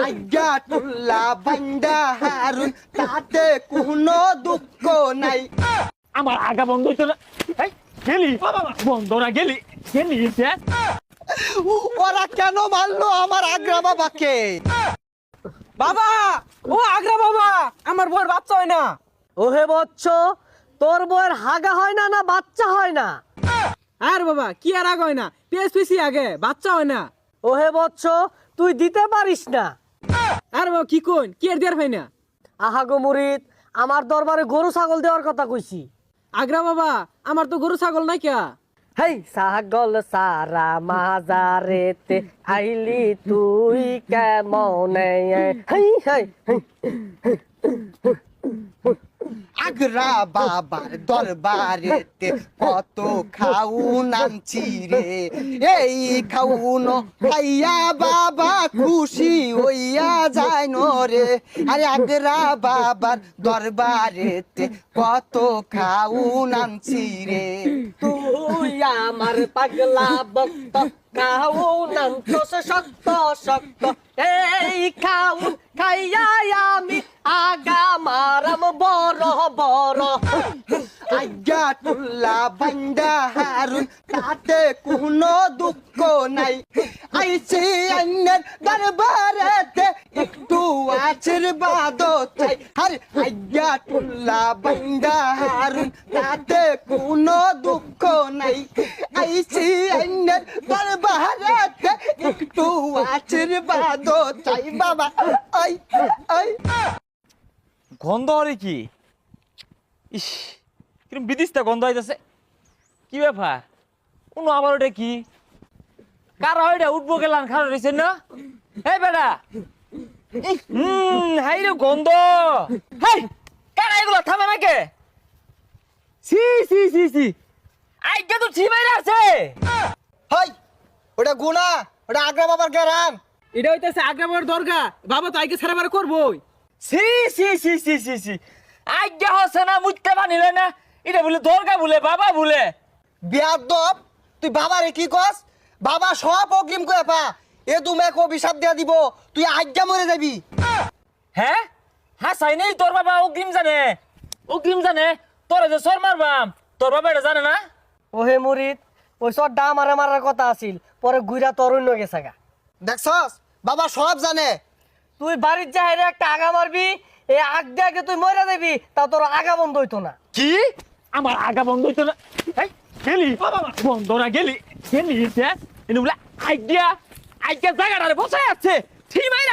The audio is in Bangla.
আজ্ঞাতুল্লাহ বান্দা হারুন তাতে কোনো দুঃখ নাই। আমার আগা বন্ধ হইতো না। গেলি বন্ধ না গেলি গেলি ওরা কেন মারলো আমার আগ্রা বাবাকে? বাবা, ও আগ্রা বাবা, আমার বউয়ের বাচ্চা হয় না। ওহে বচ্চ, তোর বউয়ের হাগা হয় না, না বাচ্চা হয় না? আর বাবা কি আর আগ হয় না, পিএসপিসি আগে বাচ্চা হয় না। ওহে বচ্চ, তুই দিতে পারিস না। আর বাবা কি কোন, কি আর দেয়ার হয় না? আহাগো মুরিদ, আমার দরবারে গরু ছাগল দেওয়ার কথা কইছি। আগ্রা বাবা, আমার তো গরু ছাগল নাই কে। হেই ছাগল সারা মাজারেতে আইলি তুই কেমনে? হেই হেই আগ্রা বাবার দরবারেতে কত খাউন আনছি রে, এই খাউন খাইয়া বাবা খুশি হইয়া যায় রে। আরে আগ্রা বাবার দরবারেতে কত খাউন আনছি রে। তুই আমার পাগলা ভক্ত, খাউন আনছস শক্ত শক্ত, এই খাউন খাইয়া আমি আগা মারাম বড় বড়। আজ্ঞাতুল্লাহ বান্দা হারুন তাতে কোনো দুঃখ নাই। আইছি আইনের দরবারেতে একটু আশীর্বাদ চাই। আরে আজ্ঞাতুল্লাহ বান্দা হারুন তাতে কোনো দুঃখ নাই। আইছি আইনের দরবারেতে একটু আশীর্বাদ চাই বাবা। আই আই গন্ধ হরে কি? ইস, কিরম বিদিশটা গন্ধ হইতাছে। কি ব্যাপার? কোনো আবার ওটা কি? কারা ওইটা উঠবো গেলাম খারাপ রয়েছে না? এই বেটা, হাই রে গন্ধ। হাই, কারা এগুলো থামে নাকি? সি সি সি সি, আইগে তো ছিমাইরা আছে। হাই, ওটা গুনা, ওটা আগ্রা বাবার গেরাম। এটা হইতেছে আগ্রা বাবার দরগা, বাবা তো আগে ছাড়া করবোই। সি সি সি সি সি সি, আইগে হচ্ছে না মুইতে বানিলে না, এটা বলে দরগা বলে বাবা বলে। বিয়াদব, তুই বাবারে কি কস? বাবা সব অগ্রিম করে পা, এ তুমি এক অভিশাপ দিয়া দিব, তুই আজ্ঞা মরে যাবি। হ্যাঁ হ্যাঁ চাই নেই তোর বাবা অগ্রিম জানে, অগ্রিম জানে। তোর যে সর মারবাম, তোর বাবা এটা জানে না? ওহে মুরিদ, ওই সব ডা মারা মারার কথা আছিল, পরে গুইরা তরুণ গেছে গা। দেখছস, বাবা সব জানে। তুই বাড়ির যাই একটা আগা মারবি, এই আগ দিয়ে আগে তুই মরে যাবি, তা তোর আগা বন্ধ হইতো না। কি আমার আগা বন্ধ হইতো না? গেলি বন্ধ না গেলি গেলি এনে বলে আইডিয়া আইডিয়া জায়গাটা বসে আছে ঠিক